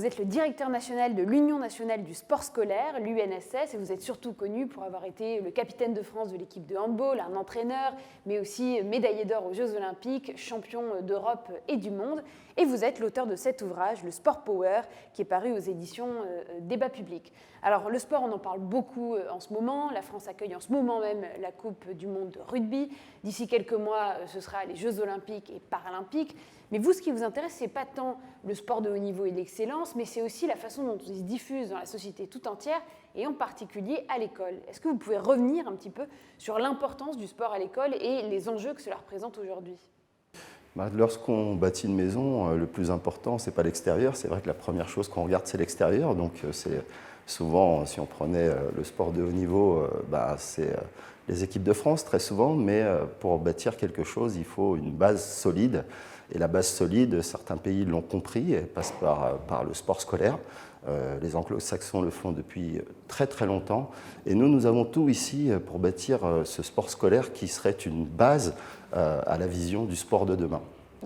êtes le directeur national de l'Union nationale du sport scolaire, l'UNSS, et vous êtes surtout connu pour avoir été le capitaine de France de l'équipe de handball, un entraîneur, mais aussi médaillé d'or aux Jeux Olympiques, champion d'Europe et du monde. Et vous êtes l'auteur de cet ouvrage, le Sport Power, qui est paru aux éditions Débat Public. Alors, le sport, on en parle beaucoup en ce moment. La France accueille en ce moment même la Coupe du monde de rugby. D'ici quelques mois, ce sera les Jeux Olympiques et Paralympiques. Mais vous, ce qui vous intéresse, ce n'est pas tant le sport de haut niveau et l'excellence, mais c'est aussi la façon dont il se diffuse dans la société tout entière, et en particulier à l'école. Est-ce que vous pouvez revenir un petit peu sur l'importance du sport à l'école et les enjeux que cela représente aujourd'hui ? Lorsqu'on bâtit une maison, le plus important, ce n'est pas l'extérieur. C'est vrai que la première chose qu'on regarde, c'est l'extérieur. Donc, c'est souvent, si on prenait le sport de haut niveau, c'est les équipes de France, très souvent. Mais pour bâtir quelque chose, il faut une base solide. Et la base solide, certains pays l'ont compris, elle passe par le sport scolaire. Les anglo-saxons le font depuis très très longtemps. Et nous avons tout ici pour bâtir ce sport scolaire qui serait une base à la vision du sport de demain.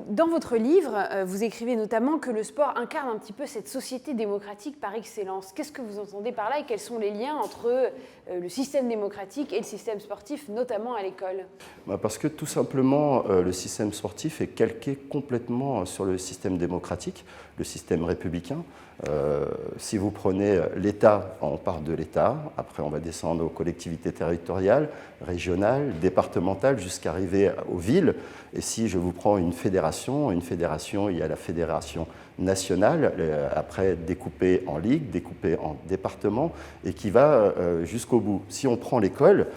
Dans votre livre, vous écrivez notamment que le sport incarne un petit peu cette société démocratique par excellence. Qu'est-ce que vous entendez par là et quels sont les liens entre le système démocratique et le système sportif, notamment à l'école ? Parce que tout simplement, le système sportif est calqué complètement sur le système démocratique, le système républicain. Si vous prenez l'État, on part de l'État, après on va descendre aux collectivités territoriales, régionales, départementales, jusqu'à arriver aux villes. Et si je vous prends une fédération, il y a la fédération nationale, après découpée en ligues, découpée en départements, et qui va jusqu'au bout. Si on prend l'école,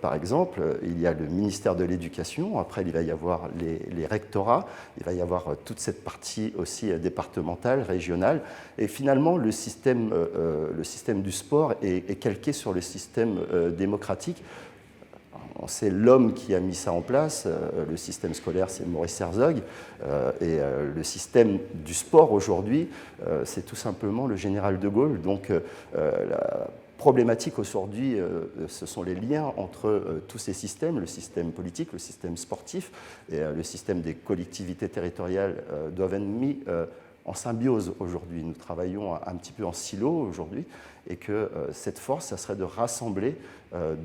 par exemple, il y a le ministère de l'Éducation, après il va y avoir les rectorats, il va y avoir toute cette partie aussi départementale, régionale, et finalement le système du sport est calqué sur le système démocratique. C'est l'homme qui a mis ça en place, le système scolaire c'est Maurice Herzog, et le système du sport aujourd'hui c'est tout simplement le général de Gaulle. Donc la problématique aujourd'hui, ce sont les liens entre tous ces systèmes, le système politique, le système sportif et le système des collectivités territoriales doivent être mis en symbiose aujourd'hui. Nous travaillons un petit peu en silo aujourd'hui et que cette force, ça serait de rassembler,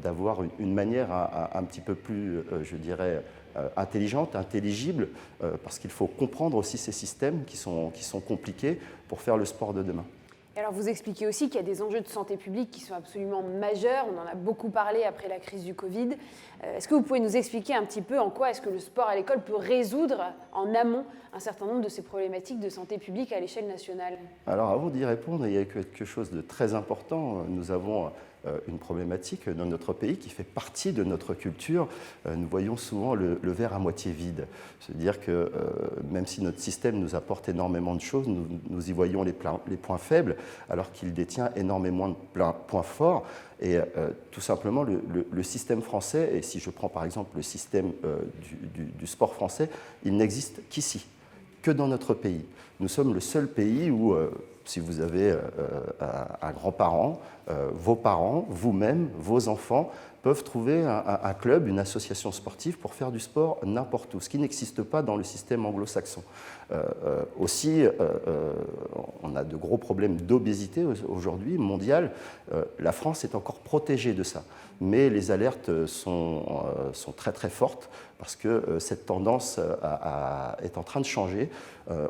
d'avoir une manière un petit peu plus, je dirais, intelligente, intelligible, parce qu'il faut comprendre aussi ces systèmes qui sont compliqués pour faire le sport de demain. Et alors vous expliquez aussi qu'il y a des enjeux de santé publique qui sont absolument majeurs. On en a beaucoup parlé après la crise du Covid. Est-ce que vous pouvez nous expliquer un petit peu en quoi est-ce que le sport à l'école peut résoudre en amont un certain nombre de ces problématiques de santé publique à l'échelle nationale ? Alors avant d'y répondre, il y a quelque chose de très important. Nous avons une problématique dans notre pays qui fait partie de notre culture. Nous voyons souvent le verre à moitié vide. C'est-à-dire que même si notre système nous apporte énormément de choses, nous y voyons les points faibles, alors qu'il détient énormément de points forts. Et tout simplement, le système français, et si je prends par exemple le système du sport français, il n'existe qu'ici, que dans notre pays. Nous sommes le seul pays où, si vous avez un grand-parent, vos parents, vous-même, vos enfants, peuvent trouver un club, une association sportive pour faire du sport n'importe où, ce qui n'existe pas dans le système anglo-saxon. Aussi, on a de gros problèmes d'obésité aujourd'hui, mondiale. La France est encore protégée de ça. Mais les alertes sont très très fortes parce que cette tendance est en train de changer.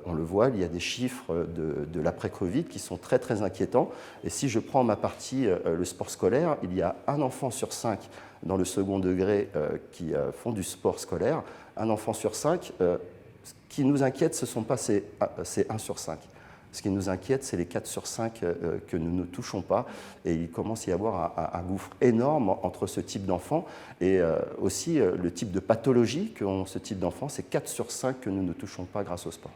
On le voit, il y a des chiffres de l'après-Covid qui sont très très inquiétants. Et si je prends ma partie, le sport scolaire, il y a un enfant sur 5 dans le second degré qui font du sport scolaire. Un enfant sur 5, ce qui nous inquiète, ce ne sont pas ces 1 sur 5. Ce qui nous inquiète, c'est les 4 sur 5 que nous ne touchons pas. Et il commence à y avoir un gouffre énorme entre ce type d'enfants et aussi le type de pathologie qu'ont ce type d'enfants. C'est 4 sur 5 que nous ne touchons pas grâce au sport.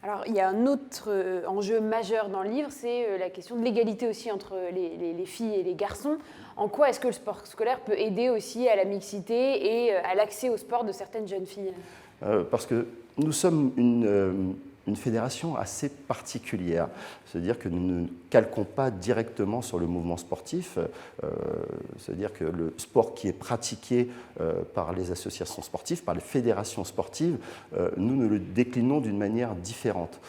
Alors, il y a un autre enjeu majeur dans le livre, c'est la question de l'égalité aussi entre les filles et les garçons. En quoi est-ce que le sport scolaire peut aider aussi à la mixité et à l'accès au sport de certaines jeunes filles ? Parce que nous sommes une fédération assez particulière. C'est-à-dire que nous ne calquons pas directement sur le mouvement sportif. C'est-à-dire que le sport qui est pratiqué par les associations sportives, par les fédérations sportives, nous le déclinons d'une manière différente.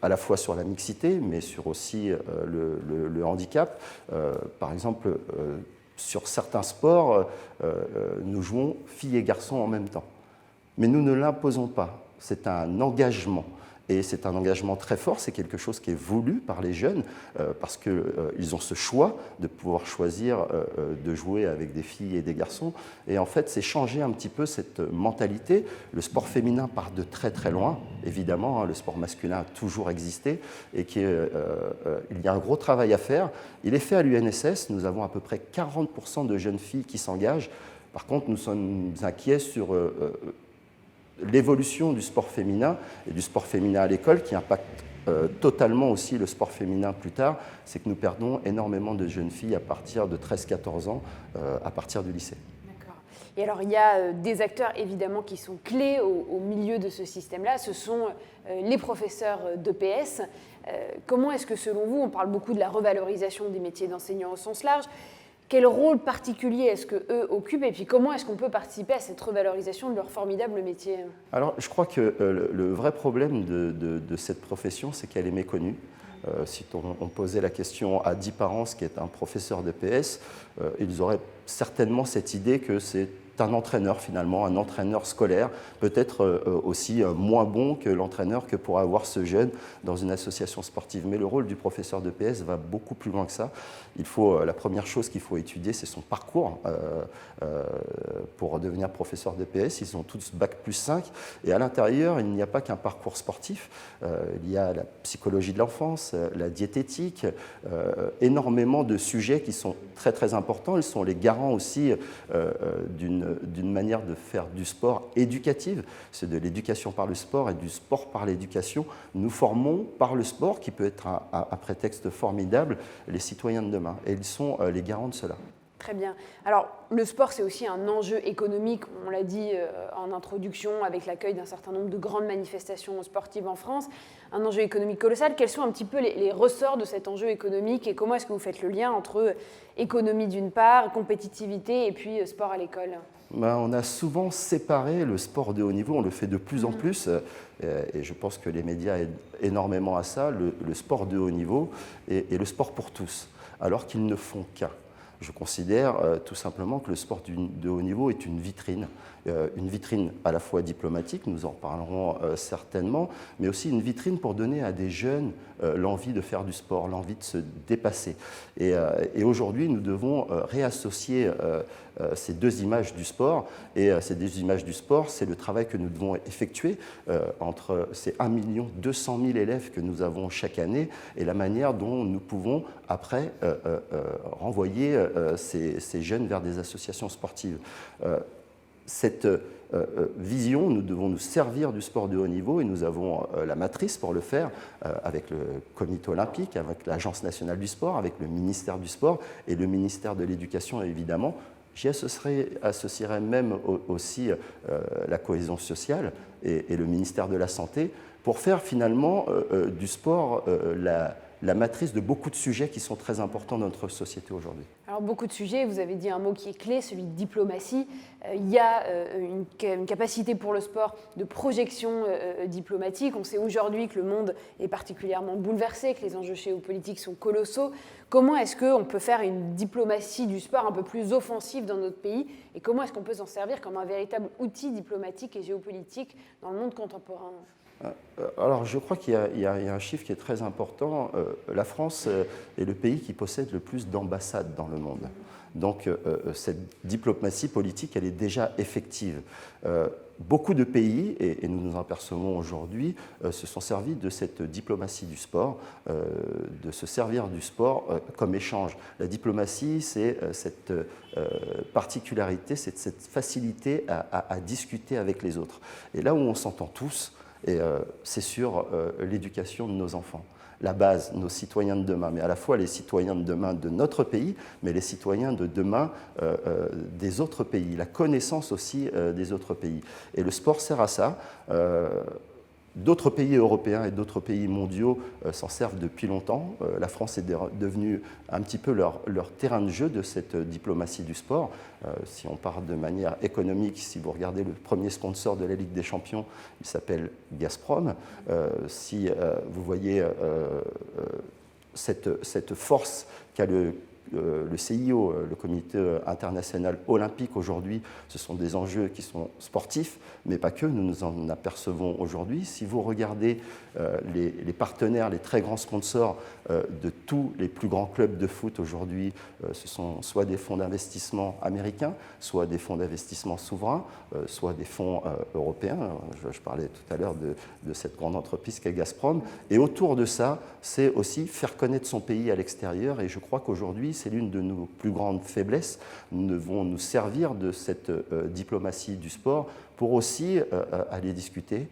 À la fois sur la mixité, mais sur aussi le handicap. Par exemple, sur certains sports, nous jouons filles et garçons en même temps. Mais nous ne l'imposons pas. C'est un engagement. Et c'est un engagement très fort, c'est quelque chose qui est voulu par les jeunes parce qu'ils ont ce choix de pouvoir choisir de jouer avec des filles et des garçons. Et en fait, c'est changer un petit peu cette mentalité. Le sport féminin part de très très loin, évidemment. Le sport masculin a toujours existé et il y a un gros travail à faire. Il est fait à l'UNSS. Nous avons à peu près 40% de jeunes filles qui s'engagent. Par contre, nous sommes inquiets sur l'évolution du sport féminin et du sport féminin à l'école qui impacte totalement aussi le sport féminin plus tard, c'est que nous perdons énormément de jeunes filles à partir de 13-14 ans, à partir du lycée. D'accord. Et alors il y a des acteurs évidemment qui sont clés au milieu de ce système-là, ce sont les professeurs d'EPS. Comment est-ce que selon vous, on parle beaucoup de la revalorisation des métiers d'enseignants au sens large, quel rôle particulier est-ce qu'eux occupent et puis comment est-ce qu'on peut participer à cette revalorisation de leur formidable métier? Alors je crois que le vrai problème de cette profession, c'est qu'elle est méconnue. Si on posait la question à 10 parents, ce qui est un professeur d'EPS, ils auraient certainement cette idée que c'est un entraîneur finalement, un entraîneur scolaire, peut-être aussi moins bon que l'entraîneur que pourra avoir ce jeune dans une association sportive. Mais le rôle du professeur d'EPS va beaucoup plus loin que ça. La première chose qu'il faut étudier, c'est son parcours pour devenir professeur d'EPS. Ils ont tous Bac+5 et à l'intérieur, il n'y a pas qu'un parcours sportif. Il y a la psychologie de l'enfance, la diététique, énormément de sujets qui sont très très importants. Ils sont les garants aussi d'une manière de faire du sport éducative. C'est de l'éducation par le sport et du sport par l'éducation. Nous formons par le sport, qui peut être un prétexte formidable, les citoyens de demain. Et ils sont les garants de cela. Très bien. Alors, le sport, c'est aussi un enjeu économique, on l'a dit en introduction, avec l'accueil d'un certain nombre de grandes manifestations sportives en France, un enjeu économique colossal. Quels sont un petit peu les ressorts de cet enjeu économique et comment est-ce que vous faites le lien entre économie d'une part, compétitivité et puis sport à l'école? On a souvent séparé le sport de haut niveau, on le fait de plus en plus, et je pense que les médias aident énormément à ça, le sport de haut niveau et le sport pour tous, alors qu'ils ne font qu'un. Je considère tout simplement que le sport de haut niveau est une vitrine à la fois diplomatique, nous en parlerons certainement, mais aussi une vitrine pour donner à des jeunes l'envie de faire du sport, l'envie de se dépasser. Et aujourd'hui, nous devons réassocier ces deux images du sport. Et ces deux images du sport, c'est le travail que nous devons effectuer entre ces 1 200 000 élèves que nous avons chaque année et la manière dont nous pouvons après renvoyer ces jeunes vers des associations sportives. Cette vision, nous devons nous servir du sport de haut niveau et nous avons la matrice pour le faire avec le comité olympique, avec l'Agence nationale du sport, avec le ministère du sport et le ministère de l'Éducation évidemment. J'y associerai même aussi la cohésion sociale et le ministère de la Santé pour faire finalement du sport la matrice de beaucoup de sujets qui sont très importants dans notre société aujourd'hui. Alors beaucoup de sujets, vous avez dit un mot qui est clé, celui de diplomatie. Il y a une capacité pour le sport de projection diplomatique. On sait aujourd'hui que le monde est particulièrement bouleversé, que les enjeux géopolitiques sont colossaux. Comment est-ce qu'on peut faire une diplomatie du sport un peu plus offensive dans notre pays et comment est-ce qu'on peut s'en servir comme un véritable outil diplomatique et géopolitique dans le monde contemporain ? Alors, je crois qu'il y a un chiffre qui est très important. La France est le pays qui possède le plus d'ambassades dans le monde. Donc, cette diplomatie politique, elle est déjà effective. Beaucoup de pays, et nous nous en apercevons aujourd'hui, se sont servis de cette diplomatie du sport, de se servir du sport comme échange. La diplomatie, c'est cette particularité, c'est cette facilité à discuter avec les autres. Et là où on s'entend tous, et c'est sur l'éducation de nos enfants. La base, nos citoyens de demain, mais à la fois les citoyens de demain de notre pays, mais les citoyens de demain des autres pays, la connaissance aussi des autres pays. Et le sport sert à ça. D'autres pays européens et d'autres pays mondiaux s'en servent depuis longtemps. La France est devenue un petit peu leur terrain de jeu de cette diplomatie du sport. Si on parle de manière économique, si vous regardez le premier sponsor de la Ligue des Champions, il s'appelle Gazprom. Si vous voyez cette force qu'a le CIO, le Comité international olympique aujourd'hui, ce sont des enjeux qui sont sportifs, mais pas que, nous nous en apercevons aujourd'hui. Si vous regardez les partenaires, les très grands sponsors de tous les plus grands clubs de foot aujourd'hui, ce sont soit des fonds d'investissement américains, soit des fonds d'investissement souverains, soit des fonds européens. Je parlais tout à l'heure de cette grande entreprise qu'est Gazprom. Et autour de ça, c'est aussi faire connaître son pays à l'extérieur. Et je crois qu'aujourd'hui, c'est l'une de nos plus grandes faiblesses. Nous devons nous servir de cette diplomatie du sport pour aussi aller discuter,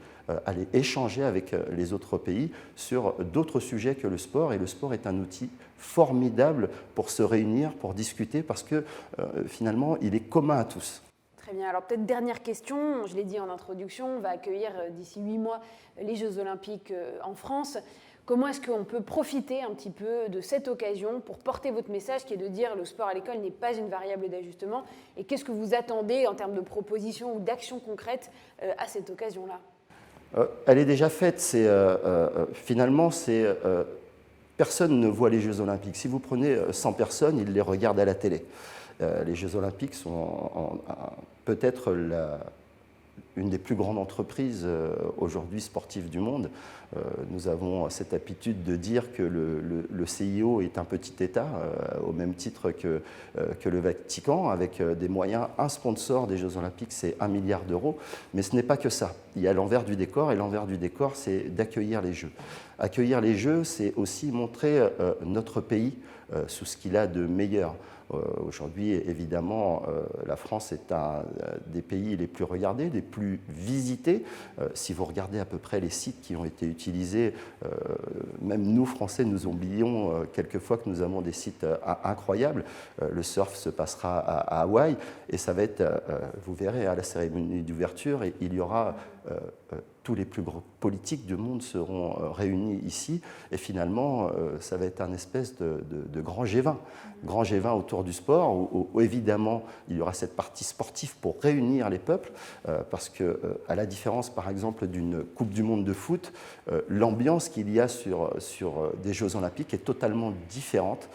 aller échanger avec les autres pays sur d'autres sujets que le sport. Et le sport est un outil formidable pour se réunir, pour discuter, parce que finalement, il est commun à tous. Très bien. Alors peut-être dernière question, je l'ai dit en introduction, on va accueillir d'ici 8 mois les Jeux Olympiques en France. Comment est-ce qu'on peut profiter un petit peu de cette occasion pour porter votre message qui est de dire le sport à l'école n'est pas une variable d'ajustement, et qu'est-ce que vous attendez en termes de propositions ou d'actions concrètes à cette occasion-là? Elle est déjà faite. Finalement, personne ne voit les Jeux Olympiques. Si vous prenez 100 personnes, ils les regardent à la télé. Les Jeux Olympiques sont peut-être une des plus grandes entreprises aujourd'hui sportives du monde. Nous avons cette habitude de dire que le CIO est un petit État, au même titre que le Vatican, avec des moyens. Un sponsor des Jeux Olympiques, c'est 1 milliard d'euros. Mais ce n'est pas que ça. Il y a l'envers du décor, et l'envers du décor, c'est d'accueillir les Jeux. Accueillir les Jeux, c'est aussi montrer notre pays sous ce qu'il a de meilleur. Aujourd'hui, évidemment, la France est un des pays les plus regardés, les plus visités. Si vous regardez à peu près les sites qui ont été utilisés, même nous, Français, nous oublions quelquefois que nous avons des sites incroyables. Le surf se passera à Hawaï, et ça va être, vous verrez, à la cérémonie d'ouverture, et il y aura tous les plus gros politiques du monde seront réunis ici, et finalement, ça va être un espèce de grand G20. Grand G20 autour du sport, où évidemment, il y aura cette partie sportive pour réunir les peuples, parce que, à la différence, par exemple, d'une Coupe du Monde de foot, l'ambiance qu'il y a sur des Jeux Olympiques est totalement différente.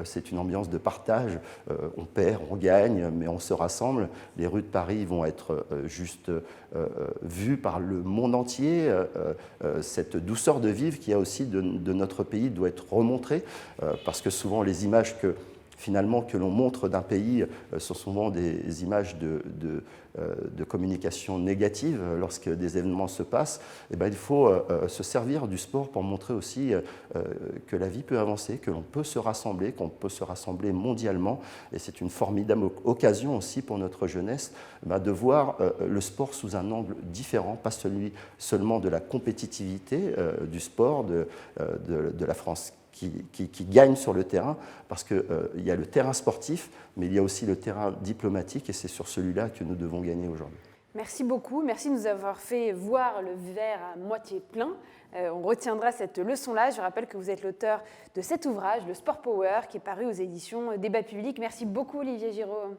C'est une ambiance de partage. On perd, on gagne, mais on se rassemble. Les rues de Paris vont être juste vues par le monde entier. Cette douceur de vivre qu'il y a aussi de notre pays doit être remontrée, parce que souvent les images que l'on montre d'un pays sont souvent des images de communication négative lorsque des événements se passent. Et bien, il faut se servir du sport pour montrer aussi que la vie peut avancer, que l'on peut se rassembler, qu'on peut se rassembler mondialement. Et c'est une formidable occasion aussi pour notre jeunesse de voir le sport sous un angle différent, pas celui seulement de la compétitivité du sport, de la France qui gagne sur le terrain, parce qu'il y a le terrain sportif, mais il y a aussi le terrain diplomatique, et c'est sur celui-là que nous devons gagner aujourd'hui. Merci beaucoup, merci de nous avoir fait voir le verre à moitié plein. On retiendra cette leçon-là. Je rappelle que vous êtes l'auteur de cet ouvrage, le Sport Power, qui est paru aux éditions Débat Public. Merci beaucoup, Olivier Giraud.